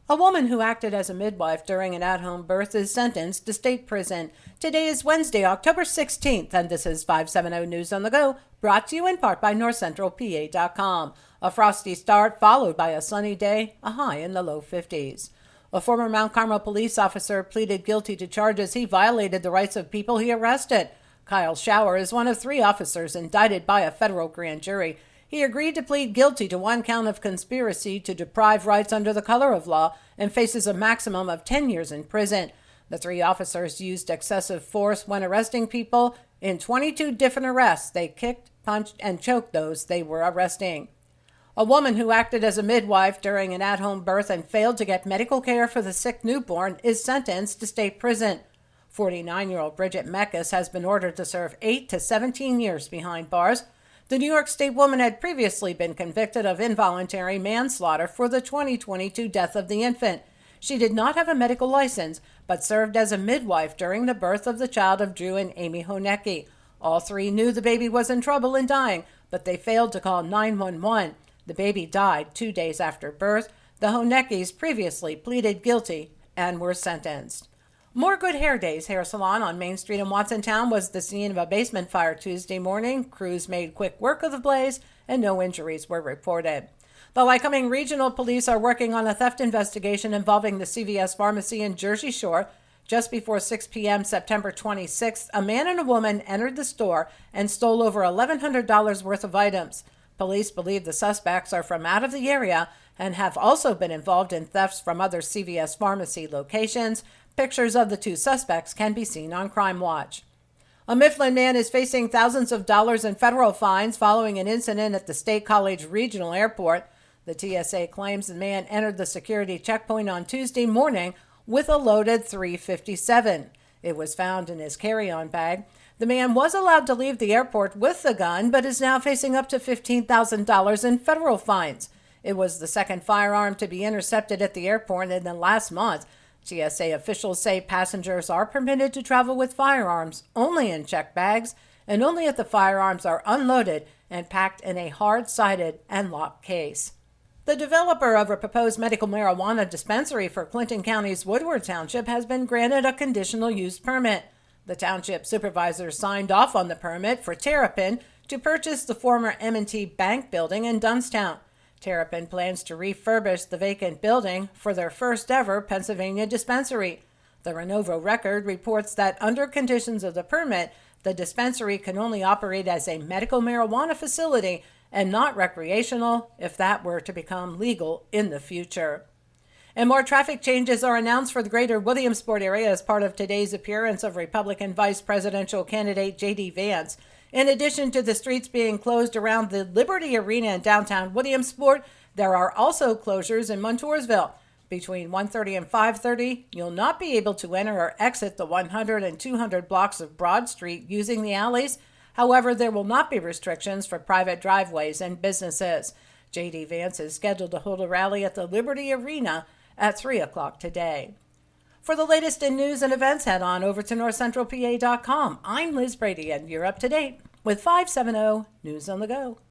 A woman who acted as a midwife during an at-home birth is sentenced to state prison. Today is Wednesday, October 16th, and this is 570 News on the Go, brought to you in part by NorthCentralPA.com. A frosty start followed by a sunny day, a high in the low 50s. A former Mount Carmel police officer pleaded guilty to charges he violated the rights of people he arrested. Kyle Shower is one of 3 officers indicted by a federal grand jury. He agreed to plead guilty to 1 count of conspiracy to deprive rights under the color of law and faces a maximum of 10 years in prison. The 3 officers used excessive force when arresting people. In 22 different arrests, they kicked, punched, and choked those they were arresting. A woman who acted as a midwife during an at-home birth and failed to get medical care for the sick newborn is sentenced to state prison. 49-year-old Bridget Meckes has been ordered to serve 8 to 17 years behind bars. The New York State woman had previously been convicted of involuntary manslaughter for the 2022 death of the infant. She did not have a medical license, but served as a midwife during the birth of the child of Drew and Amy Honecki. All 3 knew the baby was in trouble and dying, but they failed to call 911. The baby died 2 days after birth. The Honeckis previously pleaded guilty and were sentenced. More Good Hair Days Hair Salon on Main Street in Watsontown was the scene of a basement fire Tuesday morning. Crews made quick work of the blaze and no injuries were reported. The Lycoming Regional Police are working on a theft investigation involving the CVS pharmacy in Jersey Shore. Just before 6 p.m. September 26th, a man and a woman entered the store and stole over $1,100 worth of items. Police believe the suspects are from out of the area and have also been involved in thefts from other CVS pharmacy locations. Pictures of the 2 suspects can be seen on Crime Watch. A Mifflin man is facing thousands of dollars in federal fines following an incident at the State College Regional Airport. The TSA claims the man entered the security checkpoint on Tuesday morning with a loaded .357. It was found in his carry-on bag. The man was allowed to leave the airport with the gun, but is now facing up to $15,000 in federal fines. It was the second firearm to be intercepted at the airport in the last month. TSA officials say passengers are permitted to travel with firearms only in checked bags and only if the firearms are unloaded and packed in a hard-sided and locked case. The developer of a proposed medical marijuana dispensary for Clinton County's Woodward Township has been granted a conditional use permit. The township supervisor signed off on the permit for Terrapin to purchase the former M&T Bank building in Dunstown. Terrapin plans to refurbish the vacant building for their first ever Pennsylvania dispensary. The Renovo Record reports that under conditions of the permit, the dispensary can only operate as a medical marijuana facility and not recreational if that were to become legal in the future. And more traffic changes are announced for the greater Williamsport area as part of today's appearance of Republican vice presidential candidate J.D. Vance. In addition to the streets being closed around the Liberty Arena in downtown Williamsport, there are also closures in Montoursville. Between 1:30 and 5:30, you'll not be able to enter or exit the 100 and 200 blocks of Broad Street using the alleys. However, there will not be restrictions for private driveways and businesses. J.D. Vance is scheduled to hold a rally at the Liberty Arena at 3 o'clock today. For the latest in news and events, head on over to NorthCentralPA.com. I'm Liz Brady, and you're up to date with 570 News on the Go.